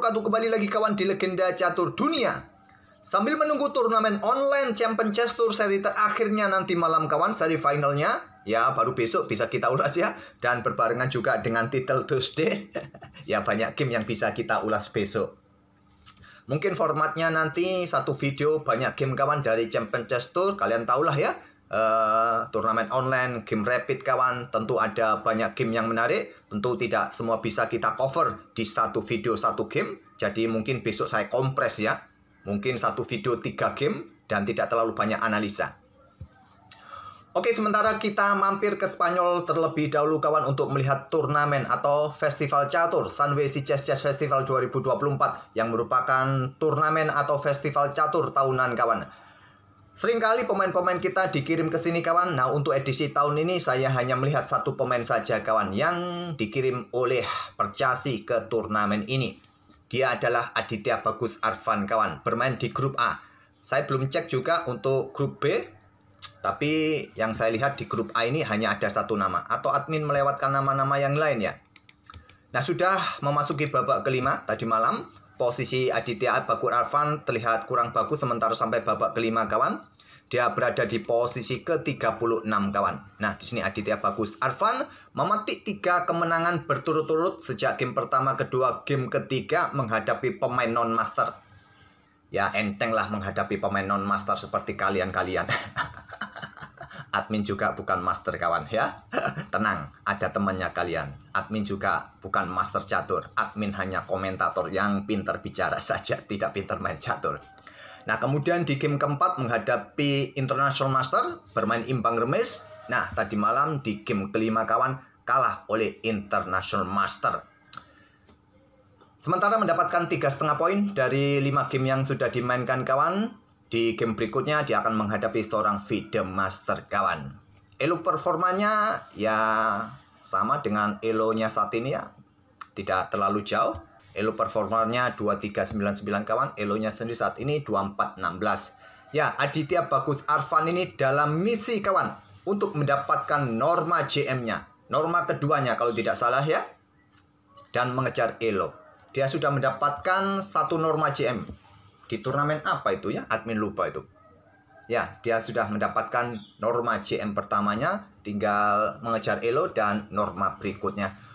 wabarakatuh. Kembali lagi kawan di Legenda Catur Dunia. Sambil menunggu turnamen online Champion Chess Tour seri terakhirnya nanti malam kawan, seri finalnya. Ya baru besok bisa kita ulas ya. Dan berbarengan juga dengan title Tuesday. Ya banyak game yang bisa kita ulas besok. Mungkin formatnya nanti satu video banyak game kawan dari Champion Chess Tour. Kalian tahulah ya. Turnamen online, game rapid kawan, tentu ada banyak game yang menarik. Tentu tidak semua bisa kita cover di satu video satu game. Jadi mungkin besok saya kompres ya. Mungkin satu video 3 game dan tidak terlalu banyak analisa. Oke, sementara kita mampir ke Spanyol terlebih dahulu kawan untuk melihat turnamen atau festival catur Sanwesi Chess Festival 2024 yang merupakan turnamen atau festival catur tahunan kawan. Seringkali pemain-pemain kita dikirim ke sini kawan. Nah, untuk edisi tahun ini saya hanya melihat satu pemain saja kawan yang dikirim oleh Percasi ke turnamen ini. Dia adalah Aditya Bagus Arfan kawan, bermain di grup A. Saya belum cek juga untuk grup B, tapi yang saya lihat di grup A ini hanya ada satu nama. Atau admin melewatkan nama-nama yang lain ya. Nah, sudah memasuki babak kelima tadi malam. Posisi Aditya Bagus Arfan terlihat kurang bagus sementara sampai babak kelima kawan. Dia berada di posisi ke-36 kawan. Nah, di sini Aditya Bagus Arfan memetik 3 kemenangan berturut-turut sejak game pertama, kedua, game ketiga menghadapi pemain non-master. Ya, enteng lah menghadapi pemain non-master seperti kalian-kalian. Admin juga bukan master kawan ya. Tenang, ada temannya kalian. Admin juga bukan master catur. Admin hanya komentator yang pintar bicara saja, tidak pintar main catur. Nah, kemudian di game keempat menghadapi International Master, bermain imbang remis. Nah, tadi malam di game kelima kawan kalah oleh International Master. Sementara mendapatkan 3,5 poin dari 5 game yang sudah dimainkan kawan. Di game berikutnya dia akan menghadapi seorang FIDE Master kawan. Elo performanya ya sama dengan elonya saat ini ya. Tidak terlalu jauh. Elo performanya 2399 kawan. Elonya sendiri saat ini 2416. Ya, Aditya Bagus Arfan ini dalam misi kawan untuk mendapatkan norma JM-nya. Norma keduanya kalau tidak salah ya. Dan mengejar elo. Dia sudah mendapatkan 1 norma JM. Di turnamen apa itu ya? Admin lupa itu. Ya, dia sudah mendapatkan norma JM pertamanya. Tinggal mengejar elo dan norma berikutnya.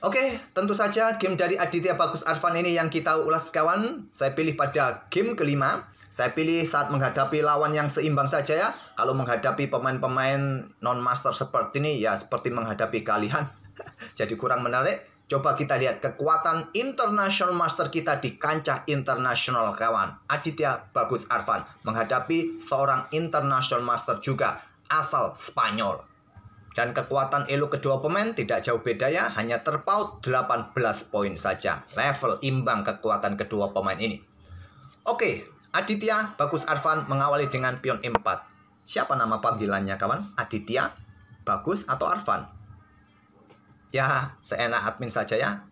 Oke, tentu saja game dari Aditya Bagus Arfan ini yang kita ulas kawan. Saya pilih pada game kelima. Saya pilih saat menghadapi lawan yang seimbang saja ya. Kalau menghadapi pemain-pemain non-master seperti ini, ya seperti menghadapi kalian. Jadi kurang menarik. Coba kita lihat kekuatan International Master kita di kancah internasional kawan. Aditya Bagus Arfan menghadapi seorang International Master juga asal Spanyol. Dan kekuatan elo kedua pemain tidak jauh beda ya, hanya terpaut 18 poin saja. Level imbang kekuatan kedua pemain ini. Oke, Aditya Bagus Arfan mengawali dengan pion E4. Siapa nama panggilannya kawan? Aditya, Bagus, atau Arfan? Ya, seenak admin saja ya.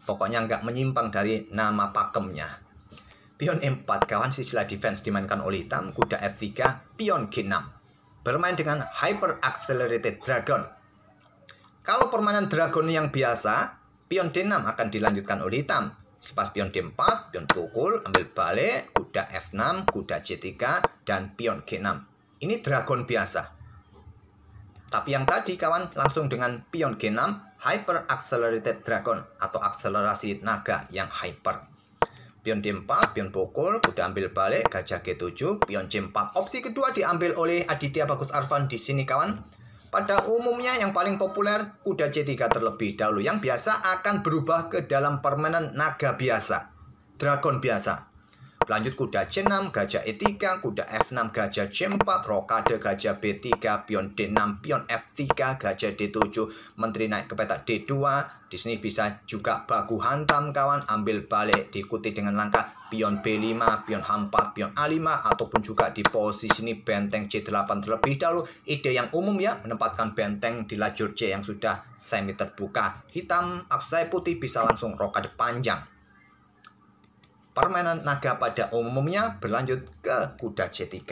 Pokoknya nggak menyimpang dari nama pakemnya. Pion E4 kawan, sila defense dimainkan oleh hitam. Kuda F3, pion G6. Bermain dengan Hyper Accelerated Dragon. Kalau permainan Dragon yang biasa, pion D6 akan dilanjutkan oleh hitam. Selepas pion D4, pion pukul, ambil balik, kuda F6, kuda C3, dan pion G6. Ini Dragon biasa. Tapi yang tadi kawan langsung dengan pion G6, Hyper Accelerated Dragon atau akselerasi naga yang hyper. Pion D4, pion pukul, kuda ambil balik, gajah G7, pion C4. Opsi kedua diambil oleh Aditya Bagus Arfan di sini kawan. Pada umumnya yang paling populer kuda C3 terlebih dahulu. Yang biasa akan berubah ke dalam permainan naga biasa, dragon biasa. Lanjut kuda C6, gajah E3, kuda F6, gajah C4, rokade gajah B3, pion D6, pion F3, gajah D7, menteri naik ke petak D2. Di sini bisa juga baku hantam kawan, ambil balik, diikuti dengan langkah pion B5, pion H4, pion A5, ataupun juga di posisi ini benteng C8 terlebih dahulu. Ide yang umum ya, menempatkan benteng di lajur C yang sudah semi terbuka. Hitam, saya putih bisa langsung rokade panjang. Permainan naga pada umumnya berlanjut ke kuda C3.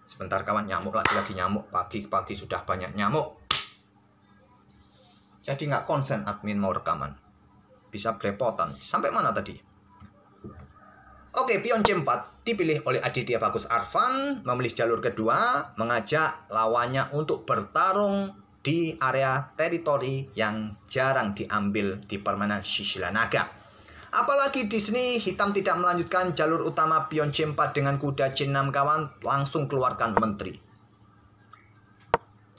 Sebentar kawan, nyamuk lagi nyamuk. Pagi-pagi sudah banyak nyamuk. Jadi nggak konsen admin mau rekaman. bisa belepotan. Sampai mana tadi? Oke, pion C4 dipilih oleh Aditya Bagus Arfan, memilih jalur kedua, mengajak lawannya untuk bertarung di area teritori yang jarang diambil di permainan Shisila Naga. Apalagi di sini hitam tidak melanjutkan jalur utama pion C4 dengan kuda C6 kawan, langsung keluarkan menteri.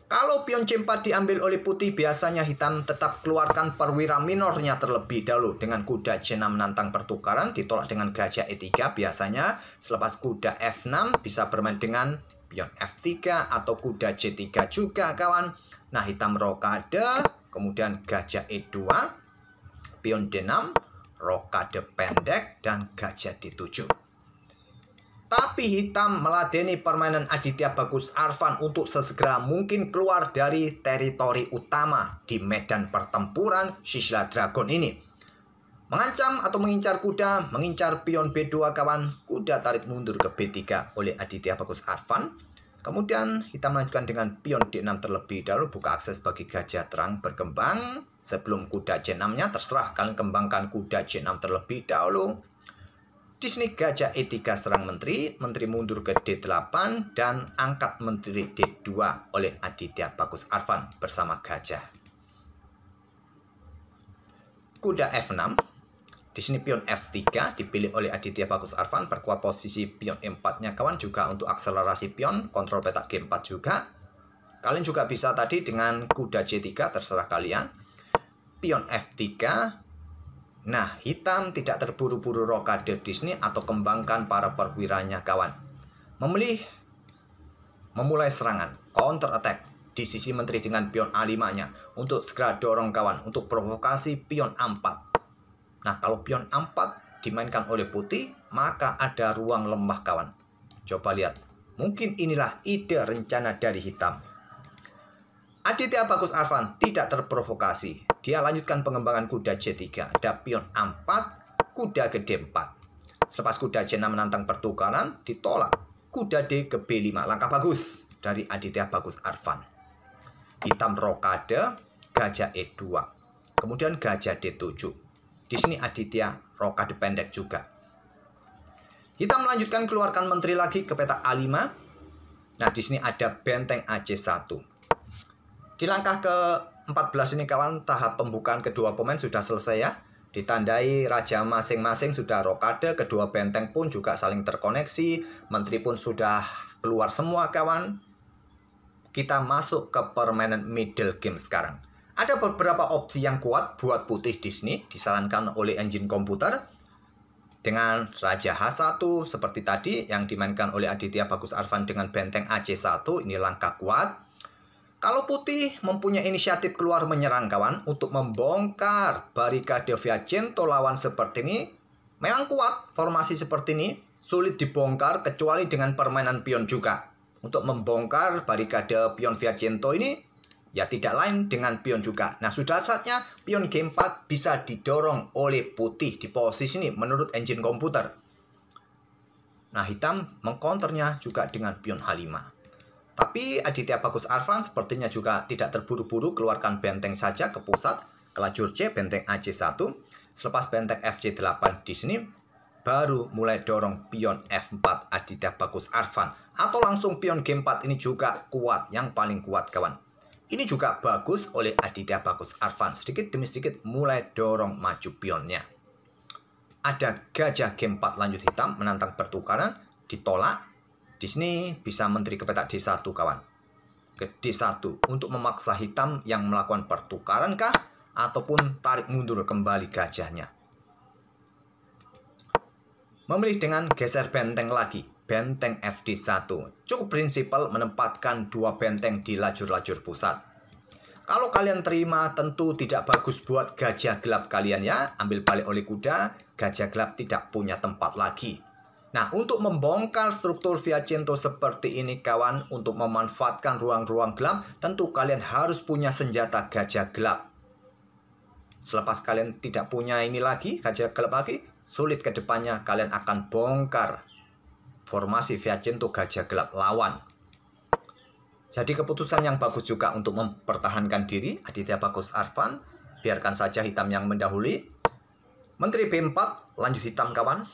Kalau pion C4 diambil oleh putih, biasanya hitam tetap keluarkan perwira minornya terlebih dahulu dengan kuda C6 menantang pertukaran, ditolak dengan gajah E3. Biasanya selepas kuda F6 bisa bermain dengan pion F3 atau kuda C3 juga kawan. Nah, hitam rokade, kemudian gajah E2, pion D6, rokade pendek, dan gajah D7. Tapi hitam meladeni permainan Aditya Bagus Arfan untuk sesegera mungkin keluar dari teritori utama di medan pertempuran Shisila Dragon ini. Mengancam atau mengincar kuda, mengincar pion B2 kawan, kuda tarik mundur ke B3 oleh Aditya Bagus Arfan. Kemudian hitam melanjutkan dengan pion D6 terlebih dahulu, buka akses bagi gajah terang berkembang. Sebelum kuda C6-nya, terserah kalian kembangkan kuda C6 terlebih dahulu. Di sini gajah E3 serang menteri, menteri mundur ke D8 dan angkat menteri D2 oleh Aditya Bagus Arfan bersama gajah. Kuda F6, di sini pion F3 dipilih oleh Aditya Bagus Arfan, perkuat posisi pion E4-nya kawan, juga untuk akselerasi pion, kontrol petak G4 juga. Kalian juga bisa tadi dengan kuda C3, terserah kalian. Pion F3. Nah, hitam tidak terburu-buru rokade di sini atau kembangkan para perwiranya kawan. Memulai serangan, counter attack di sisi menteri dengan pion A5-nya untuk segera dorong kawan untuk provokasi pion A4. Nah, kalau pion A4 dimainkan oleh putih, maka ada ruang lemah kawan. Coba lihat, mungkin inilah ide rencana dari hitam. Aditya Bagus Arfan tidak terprovokasi. Dia lanjutkan pengembangan kuda C3. Ada pion A4, kuda ke D4. Selepas kuda C6 menantang pertukaran, ditolak. Kuda D ke B5. Langkah bagus dari Aditya Bagus Arfan. Hitam rokade, gajah E2. Kemudian gajah D7. Di sini Aditya rokade pendek juga. Hitam melanjutkan keluarkan menteri lagi ke petak A5. Nah, di sini ada benteng AC1. Di langkah ke-14 ini kawan, tahap pembukaan kedua pemain sudah selesai ya. Ditandai raja masing-masing sudah rokade, kedua benteng pun juga saling terkoneksi, menteri pun sudah keluar semua kawan. Kita masuk ke permainan middle game sekarang. Ada beberapa opsi yang kuat buat putih di sini, disarankan oleh engine komputer. Dengan raja H1 seperti tadi yang dimainkan oleh Aditya Bagus Arfan dengan benteng AC1, ini langkah kuat. Kalau putih mempunyai inisiatif keluar menyerang kawan untuk membongkar barikade Vajento lawan seperti ini, memang kuat formasi seperti ini, sulit dibongkar kecuali dengan permainan pion juga. Untuk membongkar barikade pion Vajento ini, ya tidak lain dengan pion juga. Nah, sudah saatnya pion G4 bisa didorong oleh putih di posisi ini menurut engine komputer. Nah, hitam mengcounternya juga dengan pion H5. Tapi Aditya Bagus Arfan sepertinya juga tidak terburu-buru, keluarkan benteng saja ke pusat, ke lajur C, benteng AC1. Selepas benteng FC8 di sini, baru mulai dorong pion F4 Aditya Bagus Arfan. Atau langsung pion G4 ini juga kuat, yang paling kuat kawan. Ini juga bagus oleh Aditya Bagus Arfan, sedikit demi sedikit mulai dorong maju pionnya. Ada gajah G4 lanjut hitam, menantang pertukaran, ditolak. Di sini bisa menteri ke petak D1 kawan. Ke D1 untuk memaksa hitam yang melakukan pertukaran kah? Ataupun tarik mundur kembali gajahnya. Memilih dengan geser benteng lagi. Benteng FD1. Cukup prinsipal menempatkan dua benteng di lajur-lajur pusat. Kalau kalian terima tentu tidak bagus buat gajah gelap kalian ya. Ambil balik oleh kuda. Gajah gelap tidak punya tempat lagi. Nah, untuk membongkar struktur Vajento seperti ini kawan, untuk memanfaatkan ruang-ruang gelap, tentu kalian harus punya senjata gajah gelap. Selepas kalian tidak punya ini lagi, gajah gelap lagi, sulit ke depannya kalian akan bongkar formasi Vajento gajah gelap lawan. Jadi keputusan yang bagus juga untuk mempertahankan diri Aditya Bagus Arfan. Biarkan saja hitam yang mendahului. Menteri B4 lanjut hitam kawan.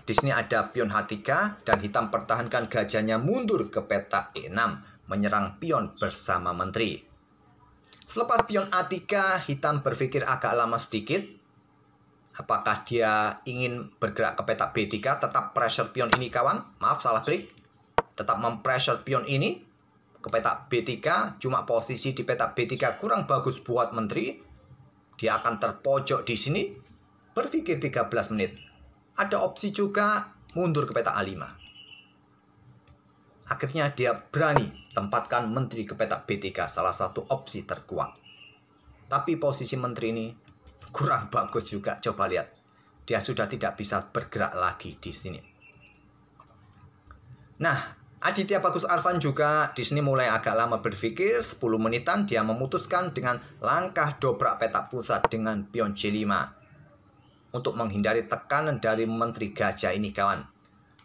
Di sini ada pion H3 dan hitam pertahankan gajahnya mundur ke peta E6 menyerang pion bersama menteri. Selepas pion A3, hitam berpikir agak lama sedikit. Apakah dia ingin bergerak ke peta B3, tetap pressure pion ini kawan. Maaf, salah klik. Tetap mempressure pion ini ke peta B3, cuma posisi di peta B3 kurang bagus buat menteri. Dia akan terpojok di sini, berpikir 13 menit. Ada opsi juga mundur ke peta A5. Akhirnya dia berani tempatkan menteri ke peta B3, salah satu opsi terkuat. Tapi posisi menteri ini kurang bagus juga, coba lihat. Dia sudah tidak bisa bergerak lagi di sini. Nah, Aditya Bagus Arfan juga di sini mulai agak lama berpikir, 10 menitan dia memutuskan dengan langkah dobrak peta pusat dengan pion C5 untuk menghindari tekanan dari menteri gajah ini kawan.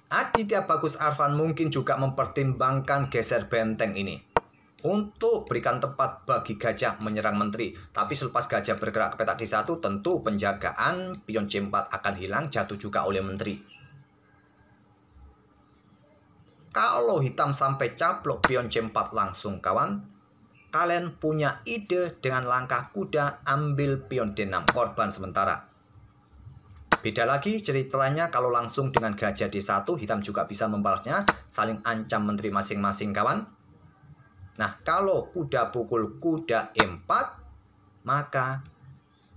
Aditya Bagus Arfan mungkin juga mempertimbangkan geser benteng ini untuk berikan tempat bagi gajah menyerang menteri. Tapi selepas gajah bergerak ke peta D1, tentu penjagaan pion C4 akan hilang, jatuh juga oleh menteri. Kalau hitam sampai caplok pion C4 langsung kawan, kalian punya ide dengan langkah kuda ambil pion D6, korban sementara. Beda lagi ceritanya kalau langsung dengan gajah D1, hitam juga bisa membalasnya, saling ancam menteri masing-masing kawan. Nah, kalau kuda pukul kuda E4, maka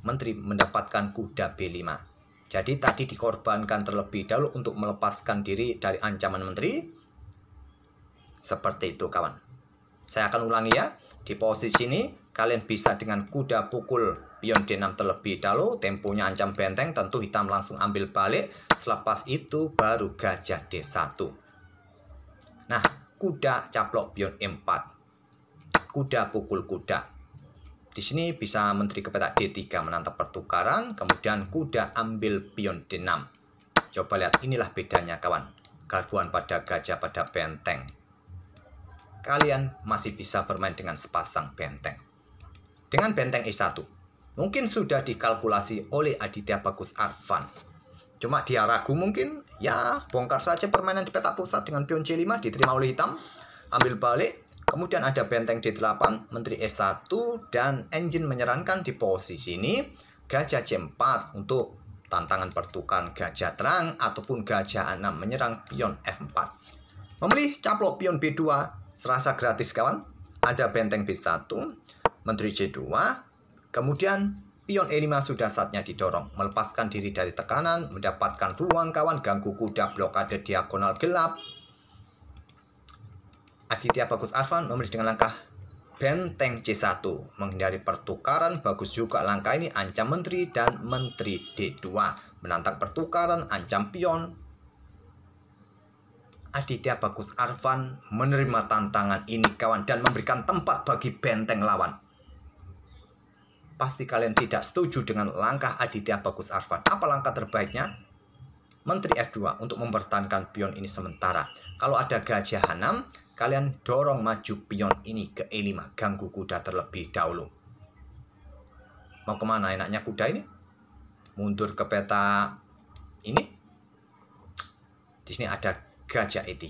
menteri mendapatkan kuda B5. Jadi tadi dikorbankan terlebih dahulu untuk melepaskan diri dari ancaman menteri. Seperti itu kawan. Saya akan ulangi ya. Di posisi ini kalian bisa dengan kuda pukul pion D6 terlebih dahulu. Temponya ancam benteng, tentu hitam langsung ambil balik. Selepas itu baru gajah D1. Nah, kuda caplok pion E4. Kuda pukul kuda. Di sini bisa menteri ke peta D3 menantap pertukaran. Kemudian kuda ambil pion D6. Coba lihat, inilah bedanya kawan. Garbuan pada gajah pada benteng. Kalian masih bisa bermain dengan sepasang benteng. Dengan benteng E1, mungkin sudah dikalkulasi oleh Aditya Bagus Arfan. Cuma dia ragu mungkin, ya bongkar saja permainan di peta pusat dengan pion C5 diterima oleh hitam. Ambil balik, kemudian ada benteng D8, menteri E1, dan engine menyarankan di posisi ini gajah C4 untuk tantangan pertukaran gajah terang ataupun gajah A6 menyerang pion F4. Memilih caplok pion B2 serasa gratis kawan. Ada benteng B1, menteri C2, kemudian pion E5 sudah saatnya didorong, melepaskan diri dari tekanan, mendapatkan ruang kawan, ganggu kuda, blokade diagonal gelap. Aditya Bagus Arfan memilih dengan langkah benteng C1, menghindari pertukaran. Bagus juga langkah ini, ancam menteri dan menteri D2, menantang pertukaran, ancam pion. Aditya Bagus Arfan menerima tantangan ini kawan dan memberikan tempat bagi benteng lawan. Pasti kalian tidak setuju dengan langkah Aditya Bagus Arfan. Apa langkah terbaiknya? Menteri F2 untuk mempertahankan pion ini sementara. Kalau ada gajah H6, kalian dorong maju pion ini ke E5, ganggu kuda terlebih dahulu. Mau kemana enaknya kuda ini? Mundur ke peta ini. Di sini ada gajah E3.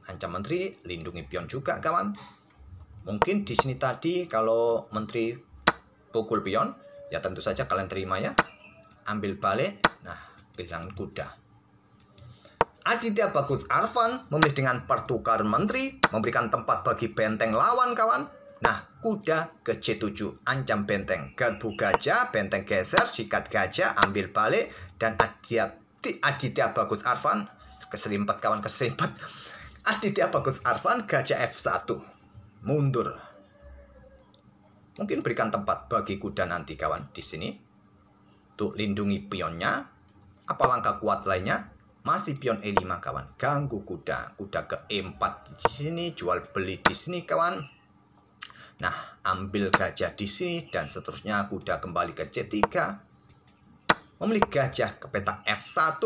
Ancam menteri, lindungi pion juga kawan. Mungkin di sini tadi kalau menteri pukul pion, ya tentu saja kalian terima ya. Ambil balik, nah bilang kuda. Aditya Bagus Arfan memilih dengan pertukaran menteri, memberikan tempat bagi benteng lawan kawan. Nah, kuda ke C7, ancam benteng, garbu gajah, benteng geser, sikat gajah, ambil balik, dan Aditya Bagus Arfan keserimpet kawan, keserimpet. Aditya Bagus Arfan gajah F1 mundur. Mungkin berikan tempat bagi kuda nanti kawan di sini untuk lindungi pionnya. Apa langkah kuat lainnya? Masih pion E5 kawan, ganggu kuda, kuda ke E4 di sini, jual beli di sini kawan. Nah, ambil gajah di sini dan seterusnya, kuda kembali ke C3. Memilih gajah ke peta F1.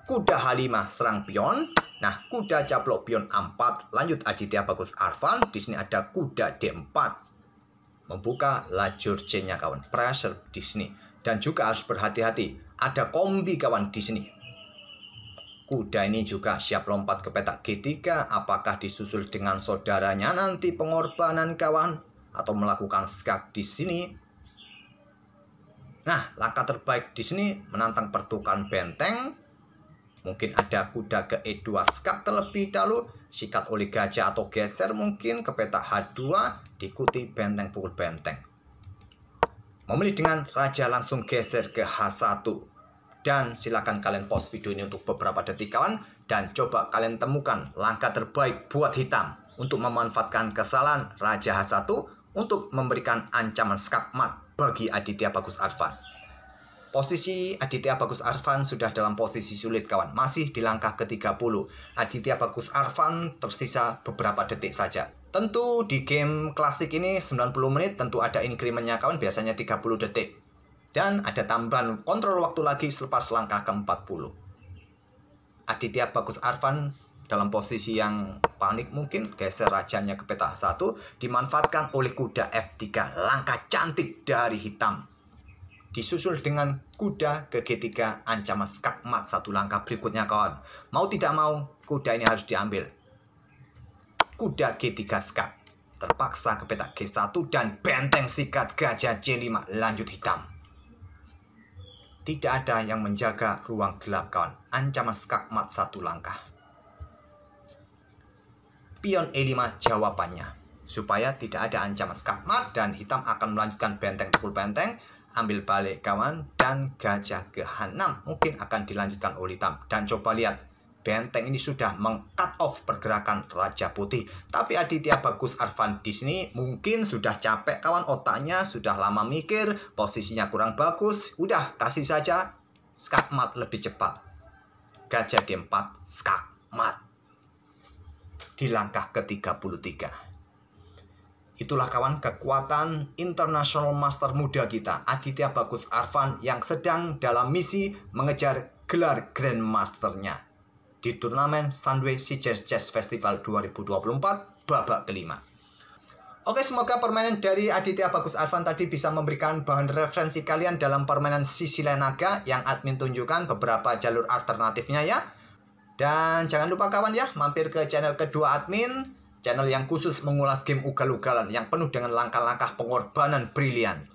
Kuda H5 serang pion. Nah, kuda caplok pion A4. Lanjut Aditya Bagus Arfan. Di sini ada kuda D4. Membuka lajur C-nya kawan. Pressure di sini. Dan juga harus berhati-hati, ada kombi kawan di sini. Kuda ini juga siap lompat ke petak G3, apakah disusul dengan saudaranya nanti pengorbanan kawan atau melakukan skak di sini. Nah, langkah terbaik di sini menantang pertukaran benteng. Mungkin ada kuda ke E2 skak terlebih dahulu, sikat oleh gajah atau geser mungkin ke petak H2, diikuti benteng pukul benteng. Memilih dengan raja langsung geser ke H1. Dan silakan kalian pause video ini untuk beberapa detik kawan, dan coba kalian temukan langkah terbaik buat hitam untuk memanfaatkan kesalahan raja H1 untuk memberikan ancaman skak mat bagi Aditya Bagus Arfan. Posisi Aditya Bagus Arfan sudah dalam posisi sulit kawan, masih di langkah ke-30. Aditya Bagus Arfan tersisa beberapa detik saja. Tentu di game klasik ini 90 menit tentu ada increment-nya kawan, biasanya 30 detik. Dan ada tambahan kontrol waktu lagi selepas langkah ke-40. Aditya Bagus Arfan dalam posisi yang panik mungkin, geser rajanya ke petak 1, dimanfaatkan oleh kuda F3, langkah cantik dari hitam. Disusul dengan kuda ke G3, ancaman skak mat satu langkah berikutnya kawan. Mau tidak mau, kuda ini harus diambil. Kuda G3 skak, terpaksa ke petak G1 dan benteng sikat gajah C5, lanjut hitam. Tidak ada yang menjaga ruang gelap kawan, ancaman skak mat satu langkah. Pion E5 jawabannya, supaya tidak ada ancaman skak mat dan hitam akan melanjutkan benteng pukul benteng, ambil balik kawan, dan gajah ke H6 mungkin akan dilanjutkan oleh hitam. Dan coba lihat, benteng ini sudah meng-cut off pergerakan Raja Putih. Tapi Aditya Bagus Arfan di sini mungkin sudah capek kawan, otaknya sudah lama mikir, posisinya kurang bagus. Udah, kasih saja skak mat lebih cepat. Gajah D4 skak mat di langkah ke-33. Itulah kawan kekuatan International Master muda kita, Aditya Bagus Arfan, yang sedang dalam misi mengejar gelar Grandmasternya di turnamen Sunway Sijers Chess Festival 2024 babak kelima. Oke, semoga permainan dari Aditya Bagus Arfan tadi bisa memberikan bahan referensi kalian dalam permainan Sisi Lain Naga yang admin tunjukkan beberapa jalur alternatifnya ya. Dan jangan lupa kawan ya, mampir ke channel kedua admin, channel yang khusus mengulas game ugal-ugalan yang penuh dengan langkah-langkah pengorbanan brilian.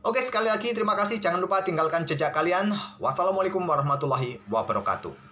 Oke, sekali lagi terima kasih, jangan lupa tinggalkan jejak kalian. Wassalamualaikum warahmatullahi wabarakatuh.